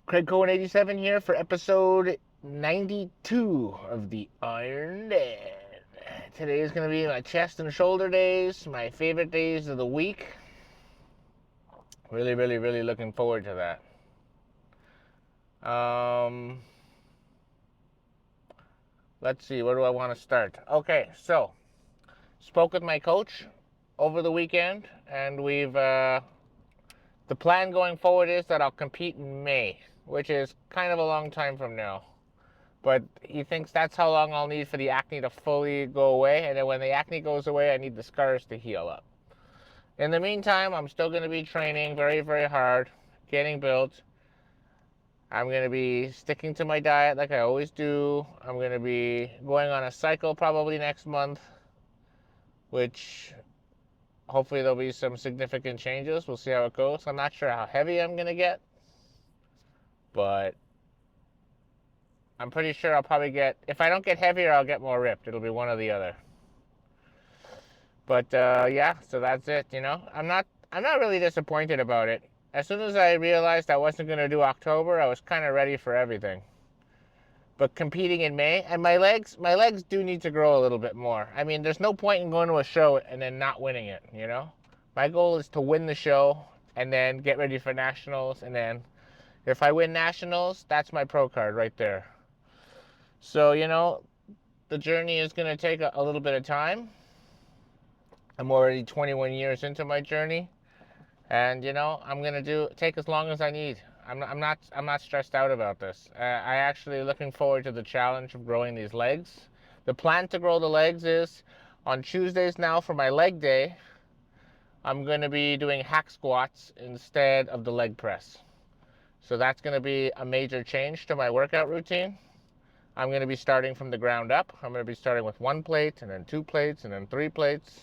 Craig Cohen 87 here for episode 92 of the Iron Dad. Today is going to be my chest and shoulder days, my favorite days of the week. Really looking forward to that. Let's see, where do I want to start? Okay, so spoke with my coach over the weekend, and the plan going forward is that I'll compete in May, which is kind of a long time from now. But he thinks that's how long I'll need for the acne to fully go away, and then when the acne goes away, I need the scars to heal up. In the meantime, I'm still going to be training very hard, getting built. I'm going to be sticking to my diet like I always do. I'm going to be going on a cycle probably next month, which hopefully there'll be some significant changes. We'll see how it goes. I'm not sure how heavy I'm going to get, but I'm pretty sure I'll probably get, if I don't get heavier, I'll get more ripped. It'll be one or the other. But yeah, so that's it. I'm not really disappointed about it. As soon as I realized I wasn't going to do October, I was kind of ready for everything. But competing in May, and my legs do need to grow a little bit more. I mean, there's no point in going to a show and then not winning it. My goal is to win the show and then get ready for nationals, and then if I win nationals, that's my pro card right there. So, the journey is going to take a little bit of time. I'm already 21 years into my journey, and I'm gonna take as long as I need. I'm not stressed out about this. I actually looking forward to the challenge of growing these legs. The plan to grow the legs is on Tuesdays now for my leg day. I'm gonna be doing hack squats instead of the leg press. So that's gonna be a major change to my workout routine. I'm gonna be starting from the ground up. I'm gonna be starting with 1 plate, and then 2 plates, and then 3 plates.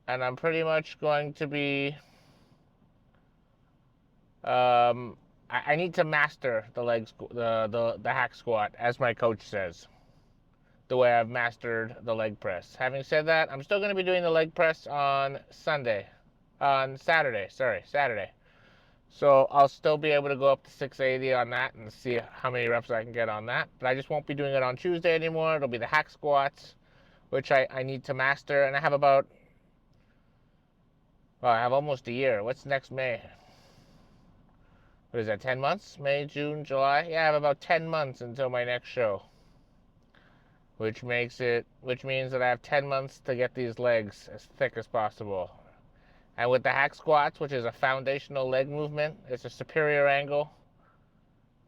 And I'm pretty much going to be, I need to master the hack squat, as my coach says, the way I've mastered the leg press. Having said that, I'm still going to be doing the leg press on Saturday. So I'll still be able to go up to 680 on that and see how many reps I can get on that. But I just won't be doing it on Tuesday anymore. It'll be the hack squats, which I need to master. And I have almost a year. What's next May? What is that, 10 months? May, June, July? Yeah, I have about 10 months until my next show. Which means that I have 10 months to get these legs as thick as possible. And with the hack squats, which is a foundational leg movement, it's a superior angle,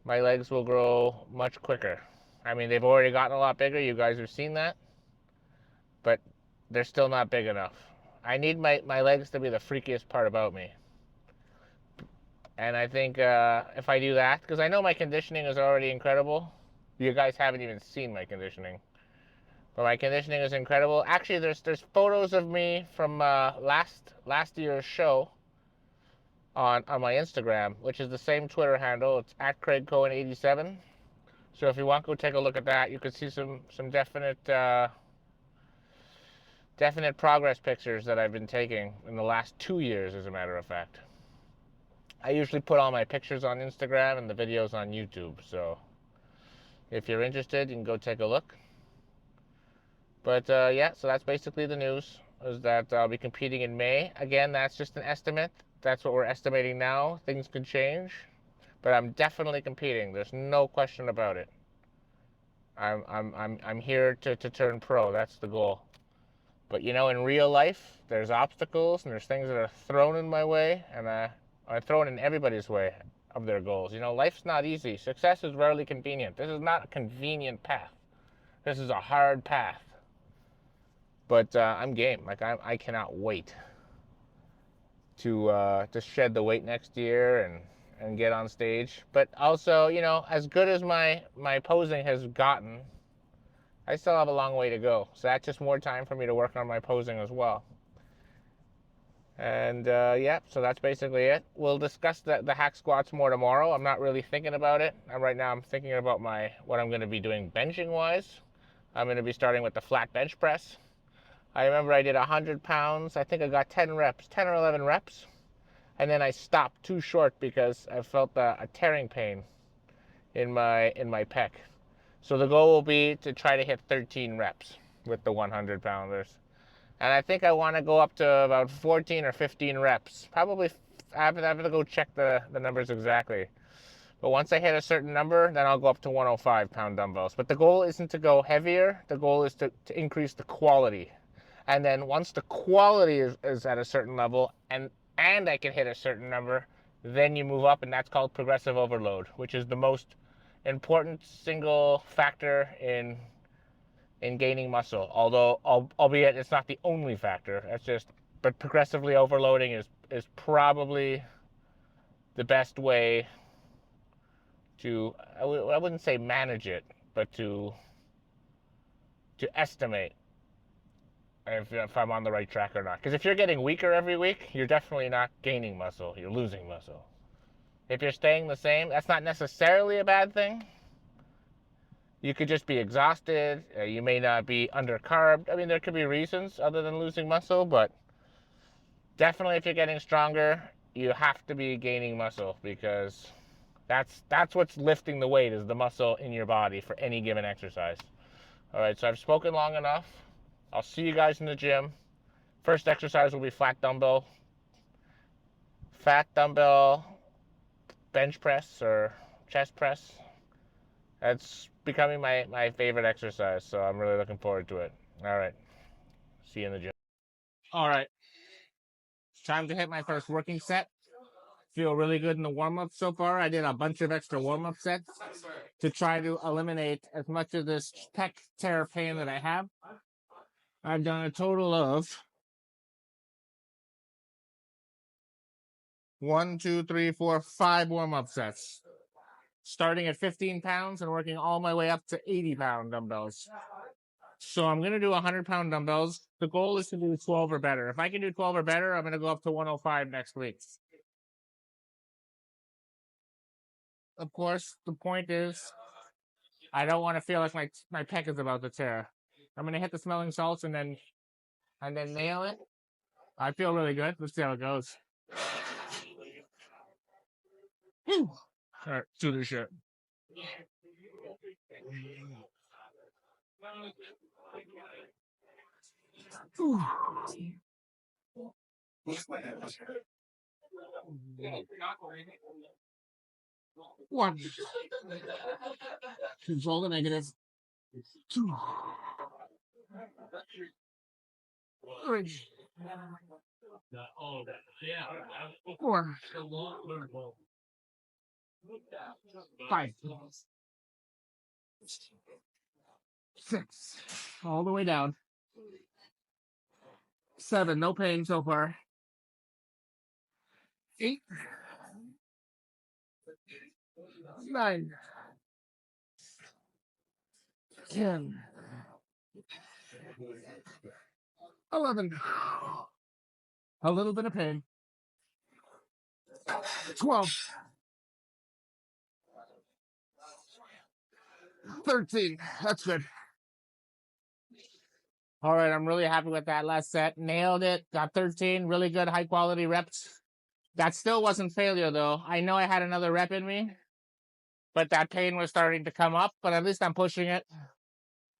my legs will grow much quicker. I mean, they've already gotten a lot bigger. You guys have seen that. But they're still not big enough. I need my legs to be the freakiest part about me. And I think if I do that, because I know my conditioning is already incredible. You guys haven't even seen my conditioning. But my conditioning is incredible. Actually, there's photos of me from last year's show on my Instagram, which is the same Twitter handle. It's at Craig Cohen 87. So if you want, go take a look at that. You can see some definite progress pictures that I've been taking in the last 2 years, as a matter of fact. I usually put all my pictures on Instagram and the videos on YouTube, so if you're interested, you can go take a look. But yeah, so that's basically the news, is that I'll be competing in May. Again, that's just an estimate. That's what we're estimating now. Things could change, but I'm definitely competing. There's no question about it. I'm here to turn pro. That's the goal. But in real life, there's obstacles and there's things that are thrown in my way, and are thrown in everybody's way of their goals. Life's not easy. Success is rarely convenient. This is not a convenient path. This is a hard path. But I'm game. Like I cannot wait to shed the weight next year and get on stage. But also, as good as my posing has gotten, I still have a long way to go. So that's just more time for me to work on my posing as well. And yeah, so that's basically it. We'll discuss the hack squats more tomorrow. I'm not really thinking about it. Right now I'm thinking about what I'm going to be doing benching wise. I'm going to be starting with the flat bench press. I remember I did 100 pounds. I think I got 10 or 11 reps. and then I stopped too short because I felt a tearing pain in my pec. So the goal will be to try to hit 13 reps with the 100 pounders. And I think I want to go up to about 14 or 15 reps. Probably, I have to go check the numbers exactly. But once I hit a certain number, then I'll go up to 105 pound dumbbells. But the goal isn't to go heavier. The goal is to increase the quality. And then once the quality is at a certain level and I can hit a certain number, then you move up, and that's called progressive overload, which is the most important single factor in gaining muscle. Although, albeit it's not the only factor. That's just, but progressively overloading is probably the best way to, I wouldn't say manage it, but to estimate if I'm on the right track or not. Because if you're getting weaker every week, you're definitely not gaining muscle. You're losing muscle. If you're staying the same, that's not necessarily a bad thing. You could just be exhausted. You may not be undercarbed. I mean, there could be reasons other than losing muscle, but definitely if you're getting stronger, you have to be gaining muscle, because that's what's lifting the weight, is the muscle in your body for any given exercise. All right, so I've spoken long enough. I'll see you guys in the gym. First exercise will be fat dumbbell bench press or chest press. That's becoming my favorite exercise, so I'm really looking forward to it. All right, see you in the gym. All right, time to hit my first working set. Feel really good in the warm-up so far. I did a bunch of extra warm-up sets to try to eliminate as much of this pec tear pain that I have. I've done a total of 5 warm-up sets, starting at 15 pounds and working all my way up to 80-pound dumbbells. So I'm going to do 100-pound dumbbells. The goal is to do 12 or better. If I can do 12 or better, I'm going to go up to 105 next week. Of course, the point is, I don't want to feel like my pec is about to tear. I'm going to hit the smelling salts and then nail it. I feel really good. Let's see how it goes. All right, do this shit. One. Control the negative. 2. 3. 4. 5. 6. All the way down. 7. No pain so far. 8. 9. 10. 11. A little bit of pain. 12. 13. That's good. All right, I'm really happy with that last set. Nailed it. Got 13. Really good, high quality reps. That still wasn't failure, though. I know I had another rep in me, but that pain was starting to come up, but at least I'm pushing it.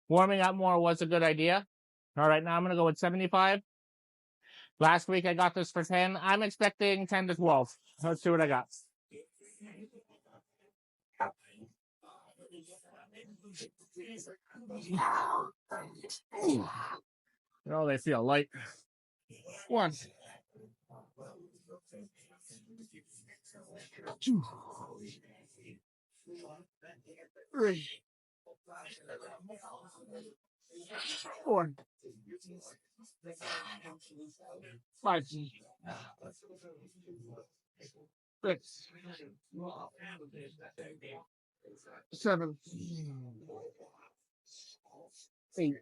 Warming up more was a good idea. All right, now I'm going to go with 75. Last week I got this for 10. I'm expecting 10 to 12. Let's see what I got. Oh, they feel light. 1. 2. 3. 4. 5. 6. 7. 8.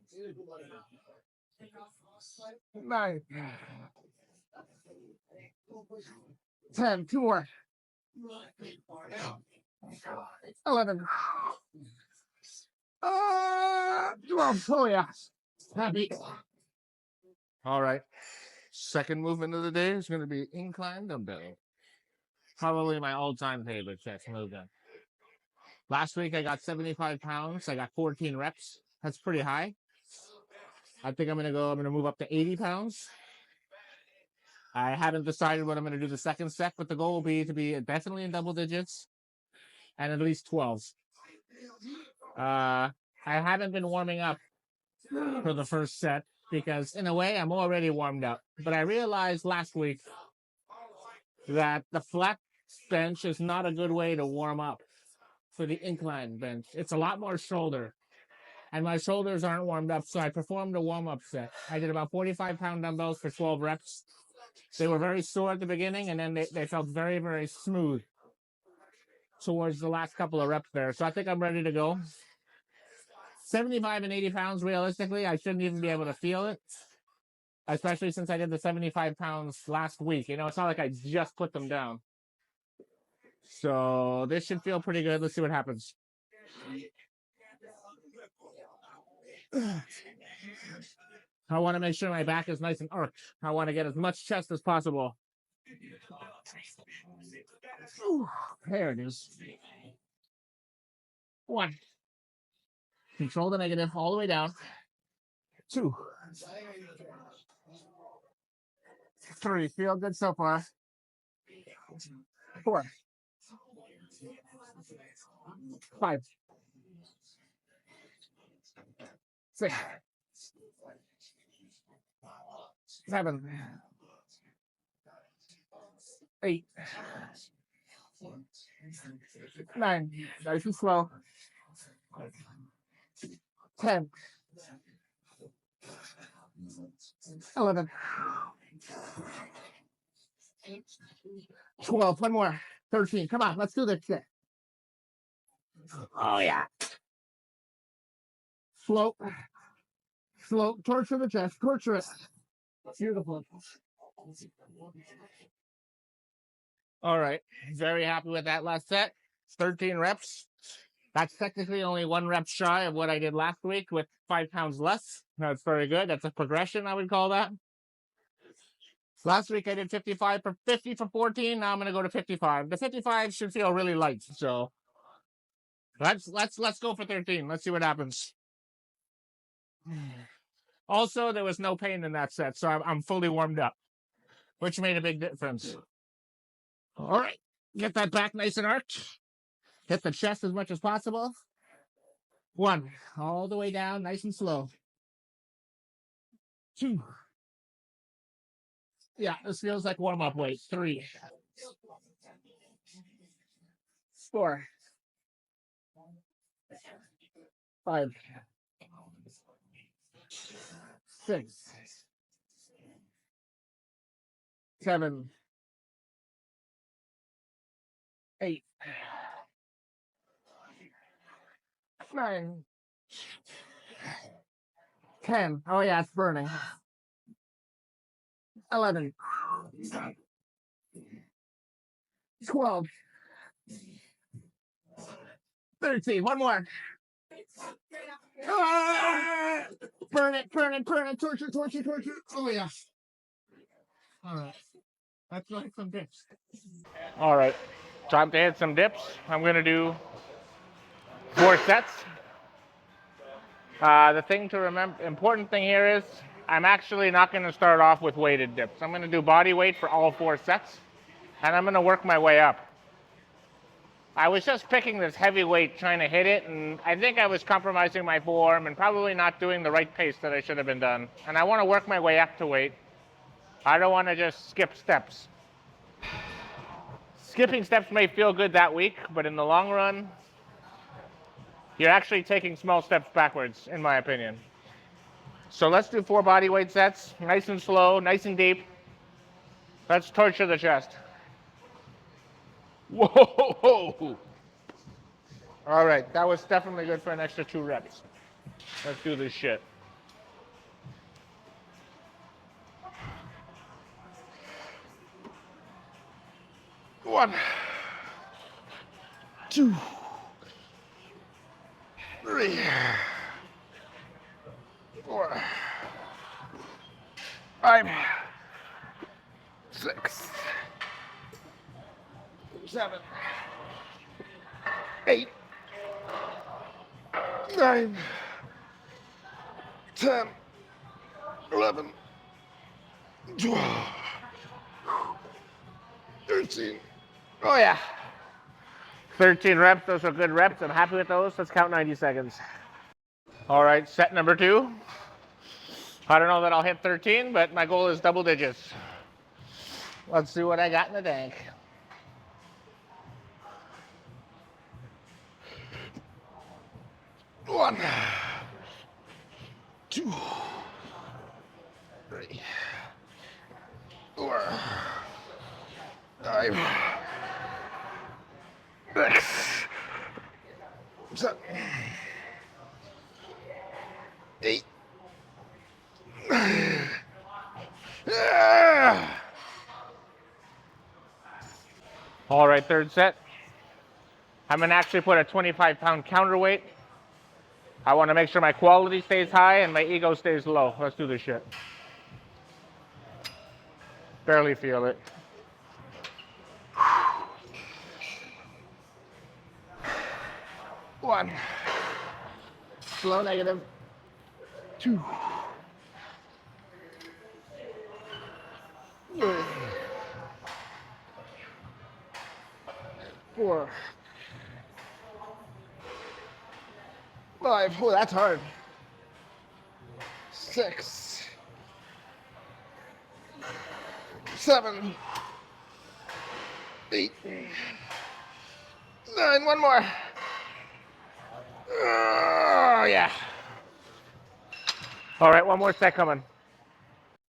9. 10. 2 more. 11. 12. Oh, yeah. Happy. All right. Second movement of the day is going to be incline dumbbell. Probably my all-time favorite chest movement. Last week I got 75 pounds. I got 14 reps. That's pretty high. I think I'm gonna move up to 80 pounds. I haven't decided what I'm gonna do the second set, but the goal will be to be definitely in double digits and at least 12. I haven't been warming up for the first set because in a way I'm already warmed up. But I realized last week that the flat bench is not a good way to warm up for the incline bench. It's a lot more shoulder. And my shoulders aren't warmed up, so I performed a warm-up set. I did about 45-pound dumbbells for 12 reps. They were very sore at the beginning, and then they felt very, very smooth towards the last couple of reps there. So I think I'm ready to go. 75 and 80 pounds, realistically, I shouldn't even be able to feel it, especially since I did the 75 pounds last week. You know, it's not like I just put them down. So this should feel pretty good. Let's see what happens. I want to make sure my back is nice and arched. I want to get as much chest as possible. Ooh, there it is. 1. Control the negative all the way down. 2. 3. Feel good so far. 4. 5. 6. 7. 8. 9. Nice and slow. 10. 11. 12. One more. 13. Come on, let's do this shit. Oh, yeah. Float. Float. Torture the chest. Torture it. Beautiful. All right. Very happy with that last set. 13 reps. That's technically only 1 rep shy of what I did last week with 5 pounds less. That's very good. That's a progression, I would call that. Last week I did 55 for 50 for 14. Now I'm going to go to 55. The 55 should feel really light. So let's go for 13. Let's see what happens. Also, there was no pain in that set, so I'm fully warmed up, which made a big difference. All right, get that back nice and arched. Hit the chest as much as possible. 1, all the way down, nice and slow. 2. Yeah, this feels like warm-up weight. 3. 4. 5. 6. 7. 8. 9. 10. Oh yeah, it's burning. 11. 12. 13. One more. Ah! Burn it, burn it, burn it. Torture, torture, torture. Oh yeah. All right. Let's go hit some dips. All right. Time to hit some dips. I'm going to do 4 sets. The thing to remember, important thing here is I'm actually not going to start off with weighted dips. I'm going to do body weight for all 4 sets, and I'm going to work my way up. I was just picking this heavy weight trying to hit it, and I think I was compromising my form and probably not doing the right pace that I should have been done. And I want to work my way up to weight. I don't want to just skip steps. Skipping steps may feel good that week, but in the long run, you're actually taking small steps backwards, in my opinion. So let's do 4 body weight sets, nice and slow, nice and deep. Let's torture the chest. Whoa! All right, that was definitely good for an extra 2 reps. Let's do this shit. 1, 2, 3, 4, 5, 6, 7, 8, 9, 10, 11, 12, 13. Oh yeah. 13 reps, those are good reps. I'm happy with those. Let's count 90 seconds. All right, set number 2. I don't know that I'll hit 13, but my goal is double digits. Let's see what I got in the tank. 1, 2, 3, 4, 5, 6, 7, 8. All right, third set. I'm gonna actually put a 25-pound counterweight. I want to make sure my quality stays high and my ego stays low. Let's do this shit. Barely feel it. 1. Slow negative. 2. 3. 4. 5. Oh, that's hard. 6. 7. 8. 9. One more. Oh, yeah. All right, one more set coming.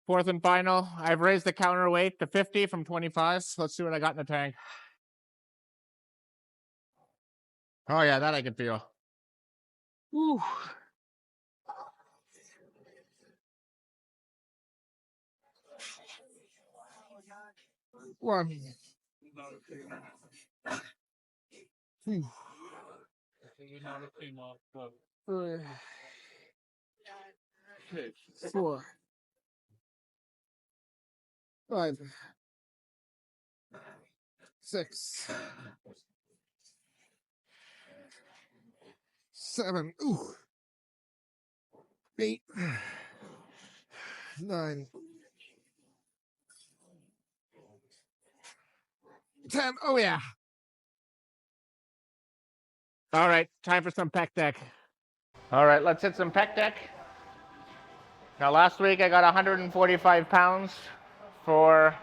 Fourth and final. I've raised the counterweight to 50 from 25. Let's see what I got in the tank. Oh, yeah, that I can feel. Woo. One. 2. 3. 4. 5. 6. 7. Ooh. 8. 9. 10. Oh, yeah. All right, time for some pec deck. All right, let's hit some pec deck. Now, last week I got 145 pounds for,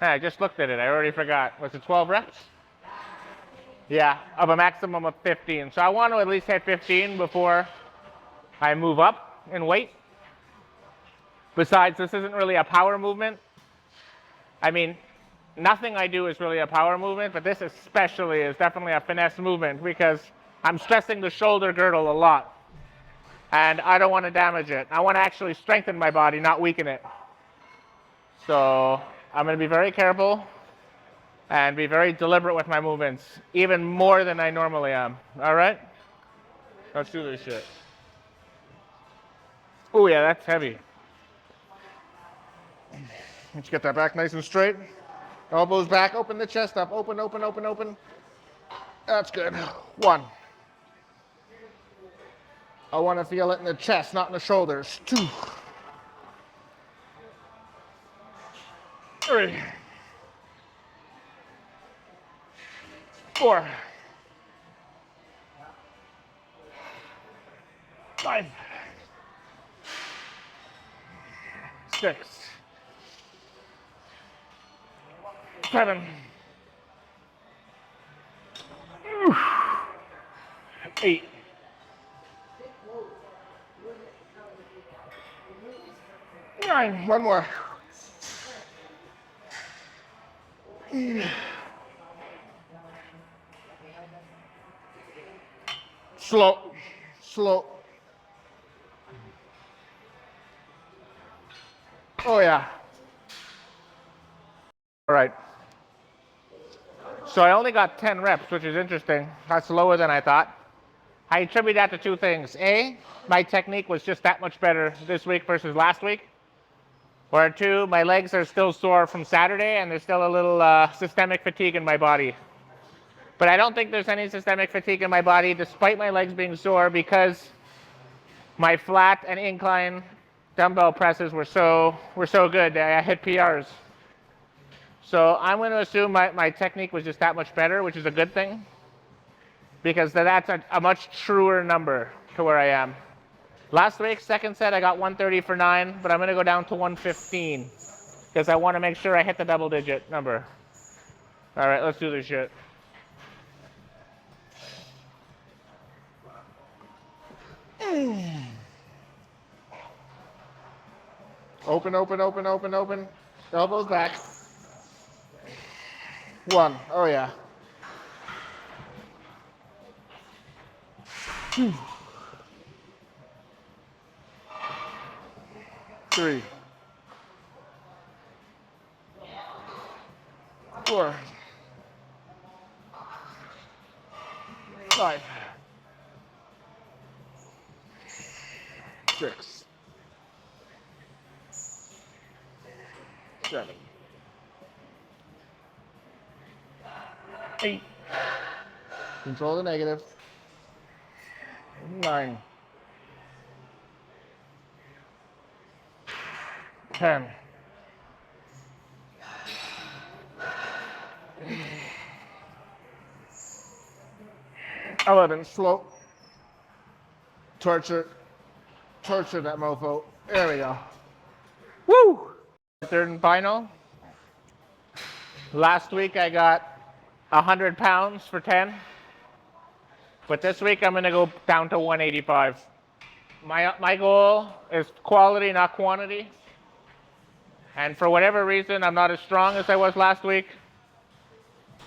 I just looked at it. I already forgot. Was it 12 reps? Yeah, of a maximum of 15. So I want to at least hit 15 before I move up in weight. Besides, this isn't really a power movement. I mean, nothing I do is really a power movement, but this especially is definitely a finesse movement because I'm stressing the shoulder girdle a lot. And I don't want to damage it. I want to actually strengthen my body, not weaken it. So I'm going to be very careful and be very deliberate with my movements, even more than I normally am. All right? Let's do this shit. Oh, yeah, that's heavy. Let's get that back nice and straight. Elbows back, open the chest up. Open, open, open, open. That's good. 1. I want to feel it in the chest, not in the shoulders. 2. 3. 4. 5. 6. 7. 8. 9. One more. Slow. Slow. Oh, yeah. All right. So I only got 10 reps, which is interesting. That's lower than I thought. I attribute that to 2 things. A, my technique was just that much better this week versus last week. Or 2, my legs are still sore from Saturday and there's still a little systemic fatigue in my body. But I don't think there's any systemic fatigue in my body, despite my legs being sore, because my flat and incline dumbbell presses were so good that I hit PRs. So I'm going to assume my technique was just that much better, which is a good thing, because that's a much truer number to where I am. Last week, second set, I got 130 for 9, but I'm going to go down to 115 because I want to make sure I hit the double-digit number. All right, let's do this shit. Open, open, open, open, open. Elbows back. 1. Oh, yeah. 2. 3. 4. 5. 6. 7. 8. Control the negative. 9. 10. 11. Slow. Torture that mofo. There we go. Woo! Third and final. Last week I got 100 pounds for 10. But this week I'm going to go down to 185. My goal is quality, not quantity. And for whatever reason, I'm not as strong as I was last week.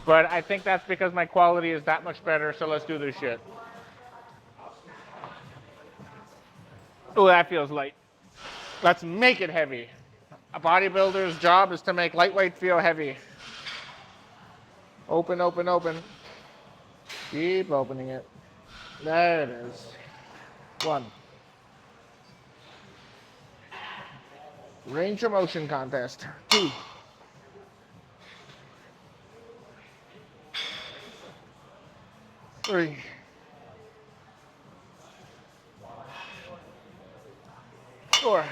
But I think that's because my quality is that much better, so let's do this shit. Oh, that feels light. Let's make it heavy. A bodybuilder's job is to make lightweight feel heavy. Open, open, open. Keep opening it. There it is. 1. Range of motion contest. 2. 3. 4.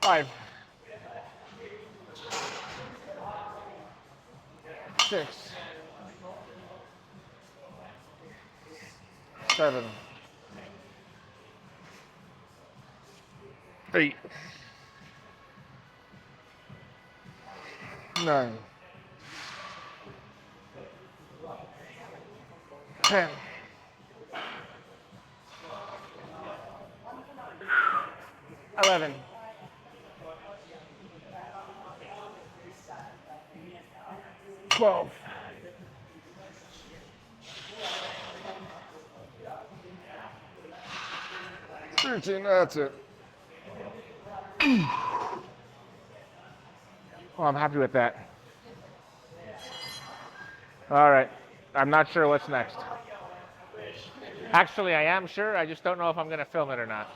5. 6. 7. 8. 9. 10. 11. 12. 13, that's it. Well, I'm happy with that. All right. I'm not sure what's next. Actually, I am sure. I just don't know if I'm going to film it or not.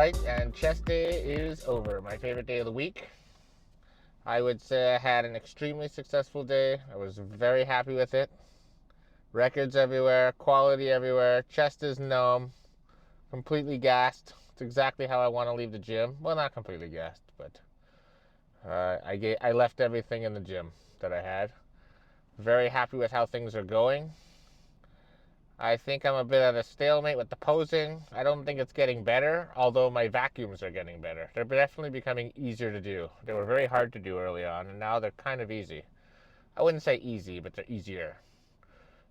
right, and chest day is over. My favorite day of the week. I would say I had an extremely successful day. I was very happy with it. Records everywhere, quality everywhere, chest is numb, completely gassed. It's exactly how I want to leave the gym. Well, not completely gassed, but I left everything in the gym that I had. Very happy with how things are going. I think I'm a bit at a stalemate with the posing. I don't think it's getting better, although my vacuums are getting better. They're definitely becoming easier to do. They were very hard to do early on, and now they're kind of easy. I wouldn't say easy, but they're easier.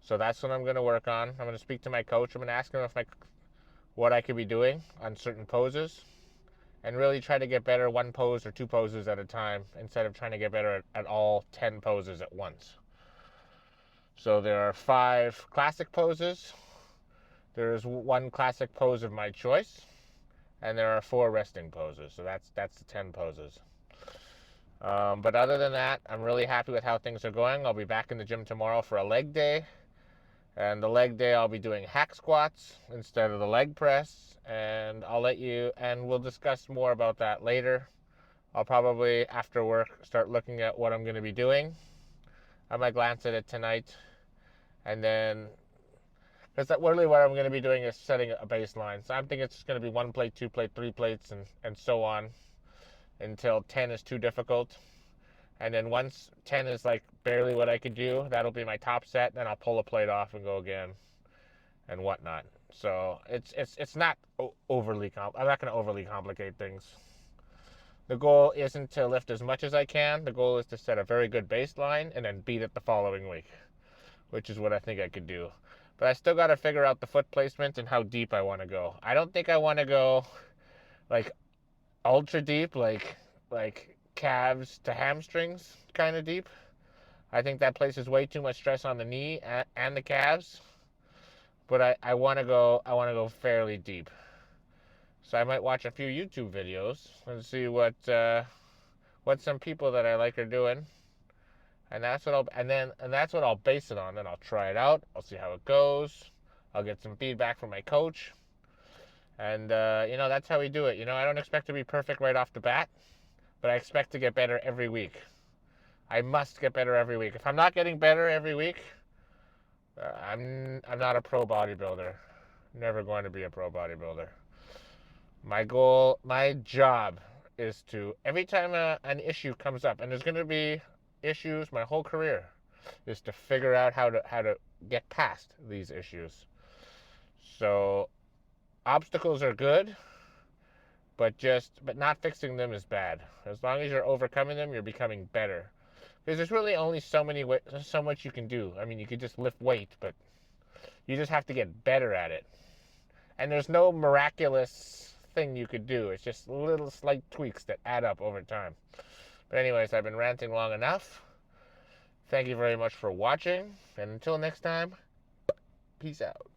So that's what I'm going to work on. I'm going to speak to my coach. I'm going to ask him what I could be doing on certain poses, and really try to get better one pose or two poses at a time instead of trying to get better at all 10 poses at once. So there are 5 classic poses. There is one classic pose of my choice, and there are 4 resting poses. So that's the 10 poses. But other than that, I'm really happy with how things are going. I'll be back in the gym tomorrow for a leg day. And the leg day, I'll be doing hack squats instead of the leg press. And we'll discuss more about that later. I'll probably, after work, start looking at what I'm going to be doing. I might glance at it tonight. And then, because really what I'm going to be doing is setting a baseline. So I'm thinking it's just going to be 1 plate, 2 plate, 3 plates, and so on until 10 is too difficult. And then once 10 is like barely what I could do, that'll be my top set. Then I'll pull a plate off and go again and whatnot. So it's not overly I'm not going to overly complicate things. The goal isn't to lift as much as I can. The goal is to set a very good baseline and then beat it the following week, which is what I think I could do. But I still got to figure out the foot placement and how deep I want to go. I don't think I want to go like ultra deep, like calves to hamstrings kind of deep. I think that places way too much stress on the knee and the calves. But I want to go fairly deep. So I might watch a few YouTube videos and see what some people that I like are doing. And that's what I'll base it on. Then I'll try it out. I'll see how it goes. I'll get some feedback from my coach. And that's how we do it. I don't expect to be perfect right off the bat, but I expect to get better every week. I must get better every week. If I'm not getting better every week, I'm not a pro bodybuilder. Never going to be a pro bodybuilder. My job is to, every time an issue comes up, and there's going to be issues my whole career, is to figure out how to get past these issues. So obstacles are good, but not fixing them is bad. As long as you're overcoming them, you're becoming better. Because there's really only so much you can do. I mean, you could just lift weight, but you just have to get better at it. And there's no miraculous thing you could do. It's just little slight tweaks that add up over time. But anyways, I've been ranting long enough. Thank you very much for watching. And until next time, peace out.